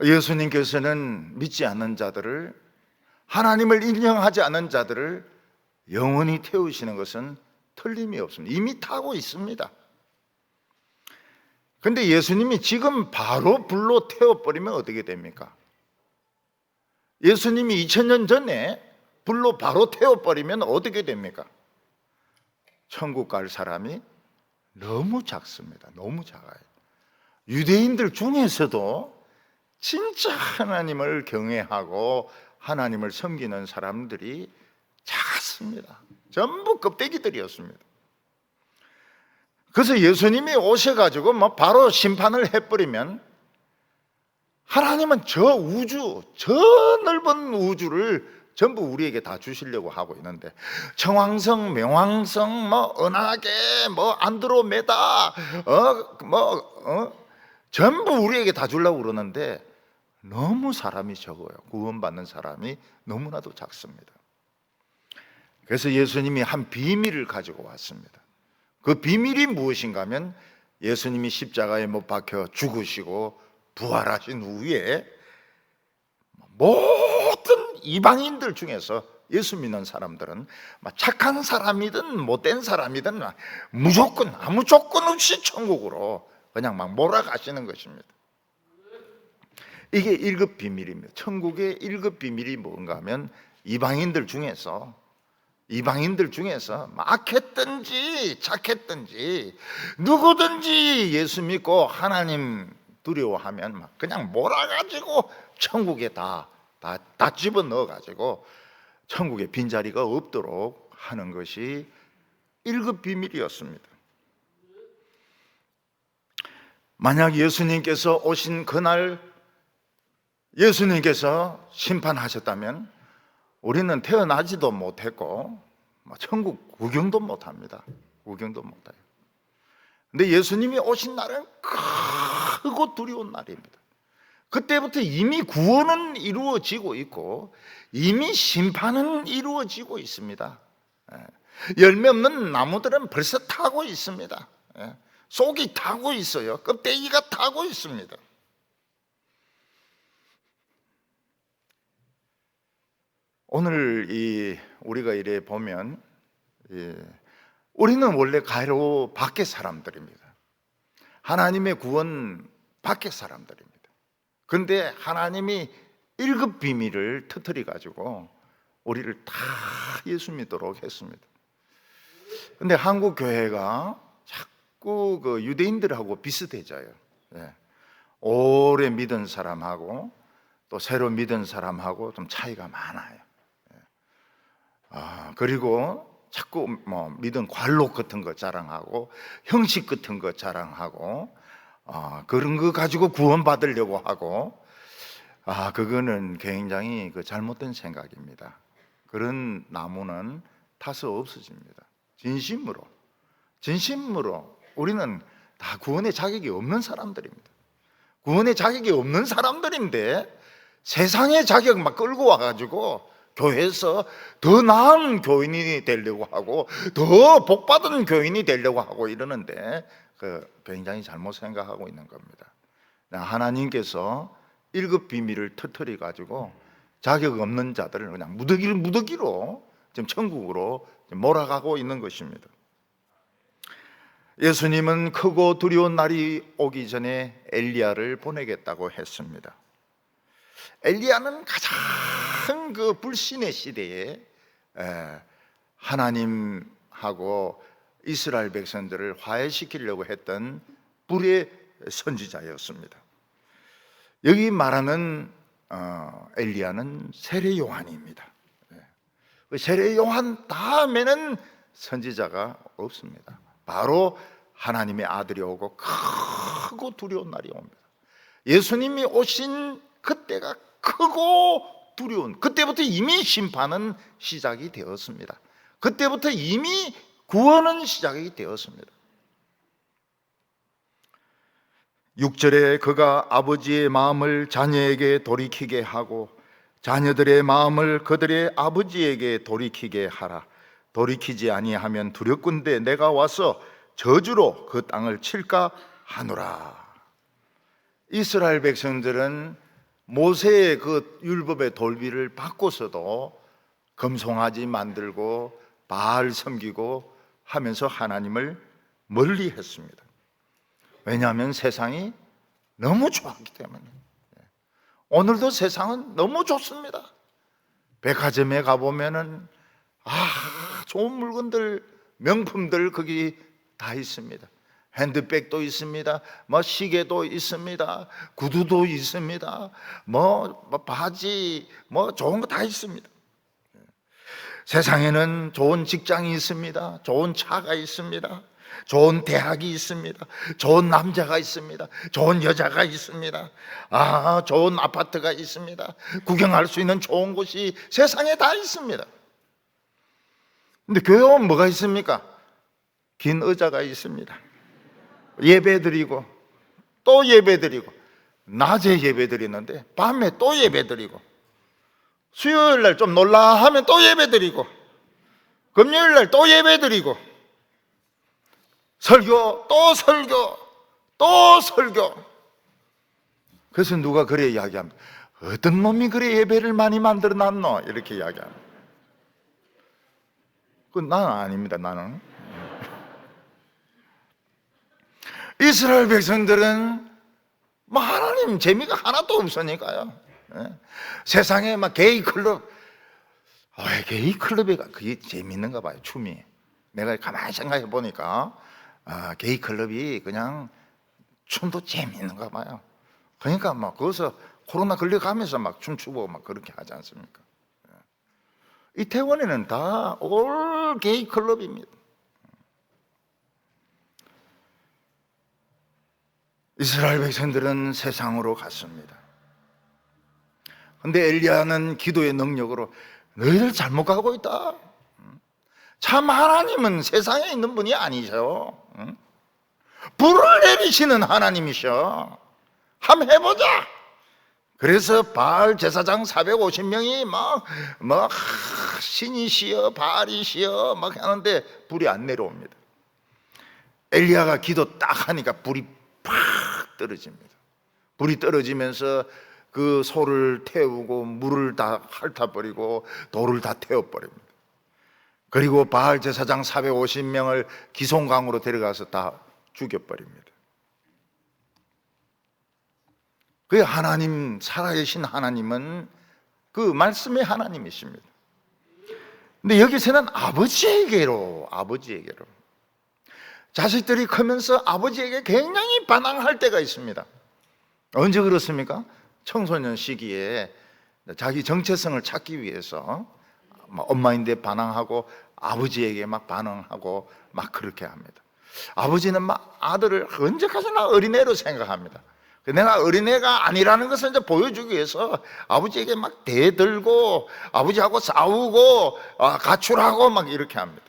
예수님께서는 믿지 않는 자들을, 하나님을 인정하지 않는 자들을 영원히 태우시는 것은 틀림이 없습니다. 이미 타고 있습니다. 근데 예수님이 지금 바로 불로 태워버리면 어떻게 됩니까? 예수님이 2000년 전에 불로 바로 태워버리면 어떻게 됩니까? 천국 갈 사람이 너무 작습니다. 너무 작아요. 유대인들 중에서도 진짜 하나님을 경외하고 하나님을 섬기는 사람들이 작습니다. 전부 껍데기들이었습니다. 그래서 예수님이 오셔가지고 바로 심판을 해버리면 하나님은 저 넓은 우주를 전부 우리에게 다 주시려고 하고 있는데, 청황성, 명황성, 뭐 은하계, 뭐 안드로메다, 전부 우리에게 다 주려고 그러는데 너무 사람이 적어요. 구원받는 사람이 너무나도 작습니다. 그래서 예수님이 한 비밀을 가지고 왔습니다. 그 비밀이 무엇인가 하면, 예수님이 십자가에 못 박혀 죽으시고 부활하신 후에 모든 이방인들 중에서 예수 믿는 사람들은 착한 사람이든 못된 사람이든 무조건 아무 조건 없이 천국으로 그냥 막 몰아가시는 것입니다. 이게 1급 비밀입니다. 천국의 1급 비밀이 뭔가 하면, 이방인들 중에서 악했든지 착했든지 누구든지 예수 믿고 하나님 두려워하면 그냥 몰아가지고 천국에 다 집어넣어가지고 천국에 빈자리가 없도록 하는 것이 1급 비밀이었습니다. 만약 예수님께서 오신 그날 예수님께서 심판하셨다면 우리는 태어나지도 못했고 천국 구경도 못합니다. 구경도 못해요. 근데 예수님이 오신 날은 크고 두려운 날입니다. 그때부터 이미 구원은 이루어지고 있고 이미 심판은 이루어지고 있습니다. 열매 없는 나무들은 벌써 타고 있습니다. 속이 타고 있어요. 껍데기가 타고 있습니다. 오늘 우리가 이래 보면 우리는 원래 가로 밖의 사람들입니다. 하나님의 구원 밖의 사람들입니다. 그런데 하나님이 1급 비밀을 터뜨려 가지고 우리를 다 예수 믿도록 했습니다. 그런데 한국 교회가 자꾸 그 유대인들하고 비슷해져요. 오래 믿은 사람하고 또 새로 믿은 사람하고 좀 차이가 많아요. 그리고 자꾸 믿은 관록 같은 거 자랑하고 형식 같은 거 자랑하고 그런 거 가지고 구원받으려고 하고, 그거는 굉장히 잘못된 생각입니다. 그런 나무는 타서 없어집니다. 진심으로 우리는 다 구원의 자격이 없는 사람들입니다. 구원의 자격이 없는 사람들인데 세상의 자격 막 끌고 와가지고 교회에서 더 나은 교인이 되려고 하고 더 복받은 교인이 되려고 하고 이러는데 굉장히 잘못 생각하고 있는 겁니다. 하나님께서 1급 비밀을 터뜨려 가지고 자격 없는 자들을 그냥 무더기로 지금 천국으로 몰아가고 있는 것입니다. 예수님은 크고 두려운 날이 오기 전에 엘리야를 보내겠다고 했습니다. 엘리야는 가장 불신의 시대에 하나님하고 이스라엘 백성들을 화해시키려고 했던 불의 선지자였습니다. 여기 말하는 엘리야는 세례 요한입니다. 세례 요한 다음에는 선지자가 없습니다. 바로 하나님의 아들이 오고 크고 두려운 날이 옵니다. 예수님이 오신 그때가 크고 두려운, 그때부터 이미 심판은 시작이 되었습니다. 그때부터 이미 구원은 시작이 되었습니다. 6절에 그가 아버지의 마음을 자녀에게 돌이키게 하고 자녀들의 마음을 그들의 아버지에게 돌이키게 하라. 돌이키지 아니하면 두렵건대 내가 와서 저주로 그 땅을 칠까 하노라. 이스라엘 백성들은 모세의 그 율법의 돌비를 받고서도 금송아지 만들고 바알 섬기고 하면서 하나님을 멀리 했습니다. 왜냐하면 세상이 너무 좋았기 때문에. 오늘도 세상은 너무 좋습니다. 백화점에 가보면은 좋은 물건들, 명품들 거기 다 있습니다. 핸드백도 있습니다. 시계도 있습니다. 구두도 있습니다. 바지, 좋은 거 다 있습니다. 세상에는 좋은 직장이 있습니다. 좋은 차가 있습니다. 좋은 대학이 있습니다. 좋은 남자가 있습니다. 좋은 여자가 있습니다. 좋은 아파트가 있습니다. 구경할 수 있는 좋은 곳이 세상에 다 있습니다. 근데 교회 오면 뭐가 있습니까? 긴 의자가 있습니다. 예배 드리고 또 예배 드리고, 낮에 예배 드리는데 밤에 또 예배 드리고, 수요일 날 좀 놀라 하면 또 예배 드리고, 금요일 날 또 예배 드리고, 설교 또 설교 또 설교. 그래서 누가 그래 이야기합니다. 어떤 놈이 그래 예배를 많이 만들어 놨노? 이렇게 이야기합니다. 나는 아닙니다. 나는 이스라엘 백성들은 하나님 재미가 하나도 없으니까요. 세상에 게이 클럽, 게이 클럽이 그게 재밌는가 봐요. 춤이. 내가 가만히 생각해 보니까 게이 클럽이 그냥 춤도 재밌는가 봐요. 그러니까 거기서 코로나 걸려가면서 춤추고 그렇게 하지 않습니까? 이태원에는 다 올 게이 클럽입니다. 이스라엘 백성들은 세상으로 갔습니다. 근데 엘리야는 기도의 능력으로 너희들 잘못 가고 있다. 참 하나님은 세상에 있는 분이 아니셔. 불을 내리시는 하나님이셔. 한번 해보자. 그래서 바알 제사장 450명이 신이시여 바알이시여 하는데 불이 안 내려옵니다. 엘리야가 기도 딱 하니까 불이 팍 떨어집니다. 불이 떨어지면서 그 소를 태우고 물을 다 핥아버리고 돌을 다 태워버립니다. 그리고 바알 제사장 450명을 기송강으로 데려가서 다 죽여버립니다. 그 하나님, 살아계신 하나님은 그 말씀의 하나님이십니다. 근데 여기서는 아버지에게로 자식들이 크면서 아버지에게 굉장히 반항할 때가 있습니다. 언제 그렇습니까? 청소년 시기에 자기 정체성을 찾기 위해서 엄마인데 반항하고 아버지에게 반항하고 그렇게 합니다. 아버지는 아들을 언제까지나 어린애로 생각합니다. 내가 어린애가 아니라는 것을 이제 보여주기 위해서 아버지에게 대들고 아버지하고 싸우고 가출하고 이렇게 합니다.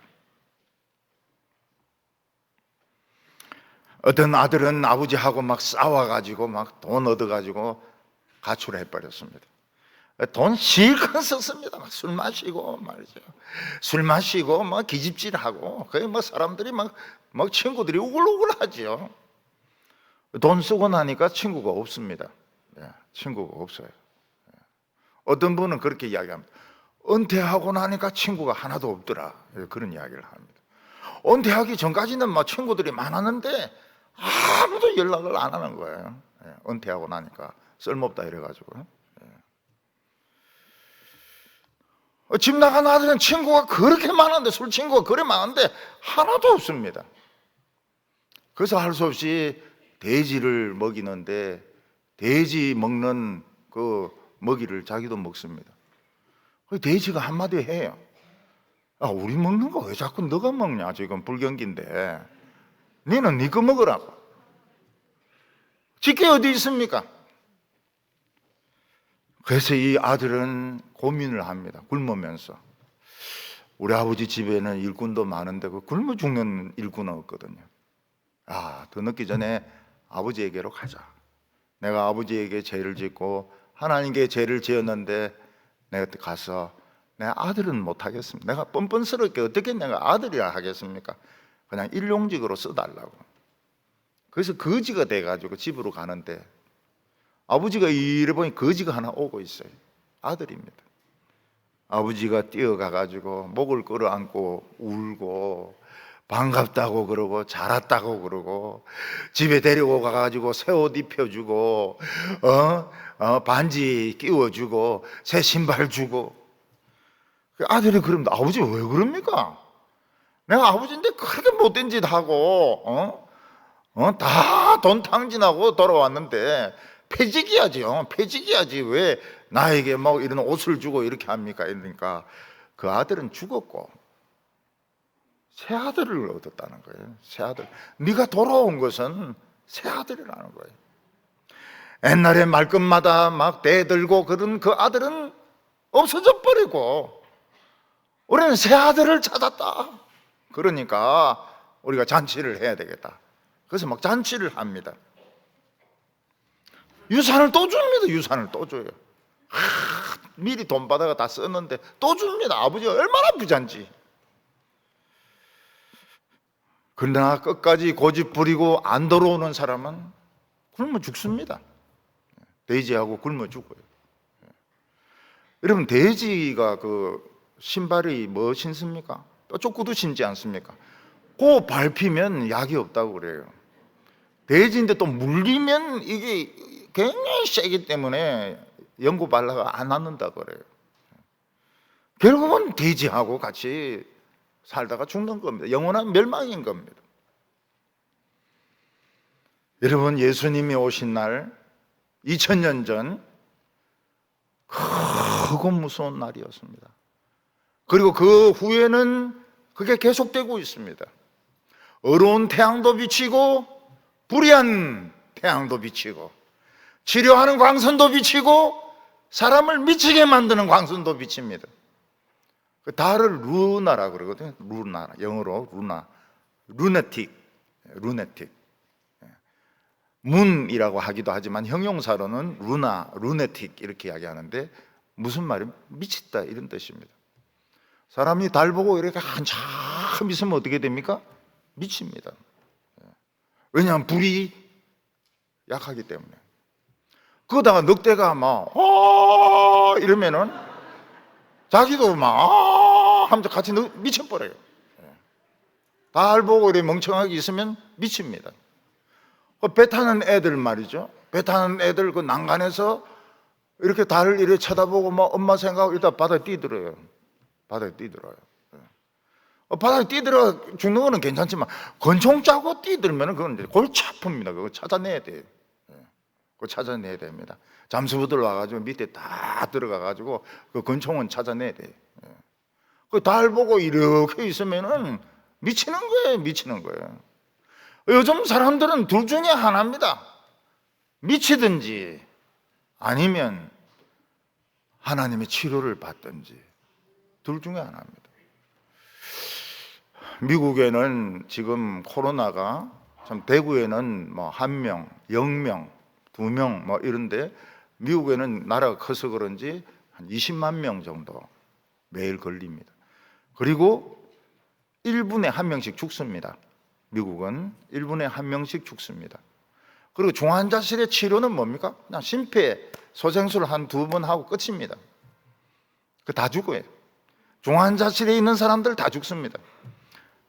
어떤 아들은 아버지하고 싸워가지고 돈 얻어가지고 가출해버렸습니다. 돈 실컷 썼습니다. 술 마시고 말이죠. 술 마시고 기집질하고 거의 사람들이 친구들이 우글우글하죠. 돈 쓰고 나니까 친구가 없습니다. 친구가 없어요. 어떤 분은 그렇게 이야기합니다. 은퇴하고 나니까 친구가 하나도 없더라. 그런 이야기를 합니다. 은퇴하기 전까지는 친구들이 많았는데 아무도 연락을 안 하는 거예요. 은퇴하고 나니까 쓸모없다 이래가지고. 집 나간 아들은 친구가 그렇게 많은데, 술 친구가 그래 많은데 하나도 없습니다. 그래서 할 수 없이 돼지를 먹이는데 돼지 먹는 그 먹이를 자기도 먹습니다. 돼지가 한마디 해요. 우리 먹는 거 왜 자꾸 너가 먹냐? 지금 불경기인데 너는 네 거 먹으라고. 쥐게 어디 있습니까? 그래서 이 아들은 고민을 합니다. 굶으면서. 우리 아버지 집에는 일꾼도 많은데 굶어 죽는 일꾼은 없거든요. 더 늦기 전에 아버지에게로 가자. 내가 아버지에게 죄를 짓고 하나님께 죄를 지었는데 내가 가서 내 아들은 못하겠습니다. 내가 뻔뻔스럽게 어떻게 내가 아들이라 하겠습니까? 그냥 일용직으로 써달라고. 그래서 거지가 돼가지고 집으로 가는데 아버지가 이래 보니 거지가 하나 오고 있어요. 아들입니다. 아버지가 뛰어가가지고 목을 끌어안고 울고 반갑다고 그러고 잘 왔다고 그러고 집에 데리고 가가지고 새 옷 입혀주고 반지 끼워주고 새 신발 주고. 아들이 그럽니다. 아버지 왜 그럽니까? 내가 아버지인데 그렇게 못된 짓 하고 다 돈 탕진하고 돌아왔는데 패직이야지요. 패직이야지 왜 나에게 이런 옷을 주고 이렇게 합니까? 이러니까 그 아들은 죽었고 새 아들을 얻었다는 거예요. 새 아들. 네가 돌아온 것은 새 아들이라는 거예요. 옛날에 말끝마다 막 대들고 그런 그 아들은 없어져 버리고 우리는 새 아들을 찾았다. 그러니까 우리가 잔치를 해야 되겠다. 그래서 막 잔치를 합니다. 유산을 또 줍니다. 유산을 또 줘요. 미리 돈 받아가 다 썼는데 또 줍니다. 아버지가 얼마나 부잔지. 그러나 끝까지 고집 부리고 안 돌아오는 사람은 굶어 죽습니다. 돼지하고 굶어 죽어요. 여러분, 돼지가 그 신발이 뭐 신습니까? 뼈쪽 구두 신지 않습니까? 그 밟히면 약이 없다고 그래요. 돼지인데 또 물리면 이게 굉장히 세기 때문에 연고 발라가 안 낫는다 그래요. 결국은 돼지하고 같이 살다가 죽는 겁니다. 영원한 멸망인 겁니다. 여러분, 예수님이 오신 날 2000년 전 크고 무서운 날이었습니다. 그리고 그 후에는 그게 계속되고 있습니다. 어두운 태양도 비치고 불의한 태양도 비치고 치료하는 광선도 비치고 사람을 미치게 만드는 광선도 비칩니다. 그 달을 루나라 그러거든요. 루나, 영어로 루나, 루네틱. 문이라고 하기도 하지만 형용사로는 루나, 루네틱 이렇게 이야기하는데 무슨 말이에요? 미쳤다 이런 뜻입니다. 사람이 달 보고 이렇게 한참 있으면 어떻게 됩니까? 미칩니다. 왜냐하면 불이 약하기 때문에. 그러다가 늑대가 막 이러면은 자기도 막 하면서 같이 미쳐버려요. 달 보고 이렇게 멍청하게 있으면 미칩니다. 배 타는 애들 말이죠. 배 타는 애들 그 난간에서 이렇게 달을 이렇게 쳐다보고 막 엄마 생각하고 일단 바다에 뛰들어요. 바다에 뛰들어요. 바다에 뛰들어 죽는 거는 괜찮지만 권총 짜고 뛰들면 그건 골치 아픕니다. 그거 찾아내야 돼요. 그거 찾아내야 됩니다. 잠수부들 와가지고 밑에 다 들어가가지고 그 권총은 찾아내야 돼요. 그 달 보고 이렇게 있으면은 미치는 거예요. 미치는 거예요. 요즘 사람들은 둘 중에 하나입니다. 미치든지 아니면 하나님의 치료를 받든지 둘 중에 하나입니다. 미국에는 지금 코로나가 참 대구에는 뭐 1명, 0명, 2명 뭐 이런데 미국에는 나라가 커서 그런지 한 20만 명 정도 매일 걸립니다. 그리고 1분에 1명씩 죽습니다. 미국은 1분에 1명씩 죽습니다. 그리고 중환자실의 치료는 뭡니까? 그냥 심폐소생술을 한 2번 하고 끝입니다. 그 다 죽어요. 중환자실에 있는 사람들 다 죽습니다.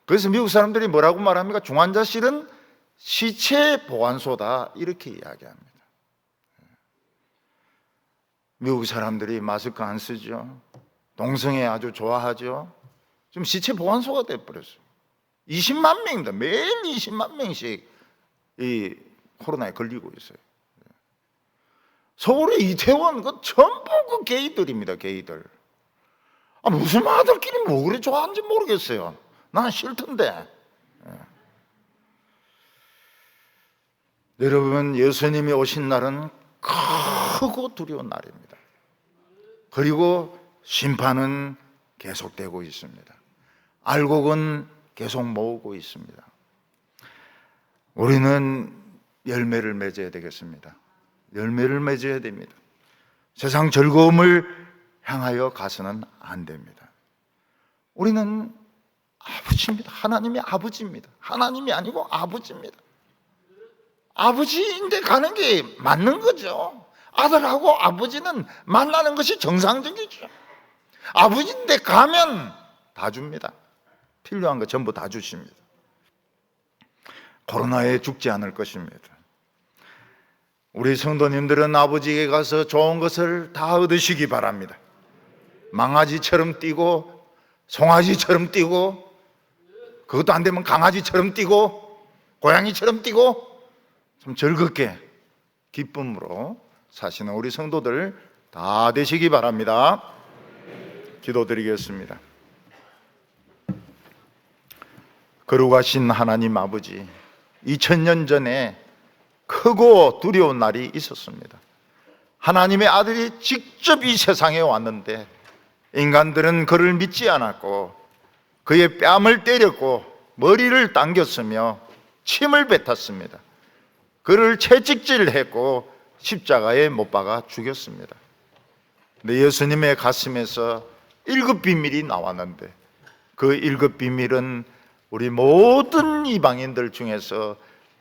그래서 미국 사람들이 뭐라고 말합니까? 중환자실은 시체 보관소다 이렇게 이야기합니다. 미국 사람들이 마스크 안 쓰죠. 동성애 아주 좋아하죠. 지금 시체 보관소가 돼버렸어요. 20만 명입니다. 매일 20만 명씩 이 코로나에 걸리고 있어요. 서울의 이태원 그 전부 그 게이들입니다. 게이들. 무슨 아들끼리 뭐 그래 좋아하는지 모르겠어요. 난 싫던데. 여러분, 예수님이 오신 날은 크고 두려운 날입니다. 그리고 심판은 계속되고 있습니다. 알곡은 계속 모으고 있습니다. 우리는 열매를 맺어야 되겠습니다. 열매를 맺어야 됩니다. 세상 즐거움을 향하여 가서는 안 됩니다. 우리는 아버지입니다. 하나님이 아버지입니다. 하나님이 아니고 아버지입니다. 아버지인데 가는 게 맞는 거죠. 아들하고 아버지는 만나는 것이 정상적이죠. 아버지인데 가면 다 줍니다. 필요한 거 전부 다 주십니다. 코로나에 죽지 않을 것입니다. 우리 성도님들은 아버지에게 가서 좋은 것을 다 얻으시기 바랍니다. 망아지처럼 뛰고 송아지처럼 뛰고 그것도 안 되면 강아지처럼 뛰고 고양이처럼 뛰고 좀 즐겁게 기쁨으로 사시는 우리 성도들 다 되시기 바랍니다. 기도드리겠습니다. 거룩하신 하나님 아버지, 2000년 전에 크고 두려운 날이 있었습니다. 하나님의 아들이 직접 이 세상에 왔는데 인간들은 그를 믿지 않았고 그의 뺨을 때렸고 머리를 당겼으며 침을 뱉었습니다. 그를 채찍질했고 십자가에 못 박아 죽였습니다. 근데 예수님의 가슴에서 1급 비밀이 나왔는데 그 1급 비밀은 우리 모든 이방인들 중에서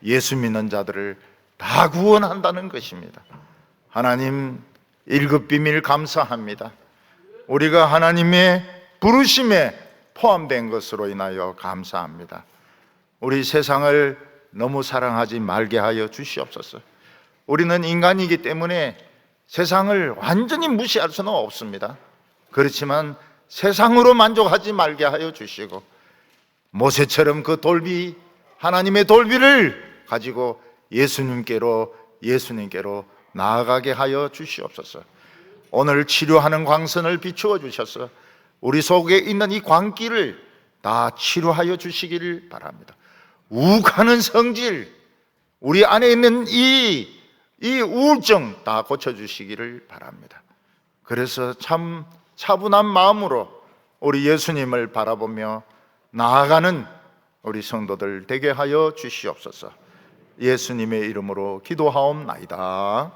예수 믿는 자들을 다 구원한다는 것입니다. 하나님, 1급 비밀 감사합니다. 우리가 하나님의 부르심에 포함된 것으로 인하여 감사합니다. 우리 세상을 너무 사랑하지 말게 하여 주시옵소서. 우리는 인간이기 때문에 세상을 완전히 무시할 수는 없습니다. 그렇지만 세상으로 만족하지 말게 하여 주시고 모세처럼 그 돌비, 하나님의 돌비를 가지고 예수님께로 나아가게 하여 주시옵소서. 오늘 치료하는 광선을 비추어 주셔서 우리 속에 있는 이 광기를 다 치료하여 주시기를 바랍니다. 욱하는 성질, 우리 안에 있는 이 우울증 다 고쳐주시기를 바랍니다. 그래서 참 차분한 마음으로 우리 예수님을 바라보며 나아가는 우리 성도들 되게 하여 주시옵소서. 예수님의 이름으로 기도하옵나이다.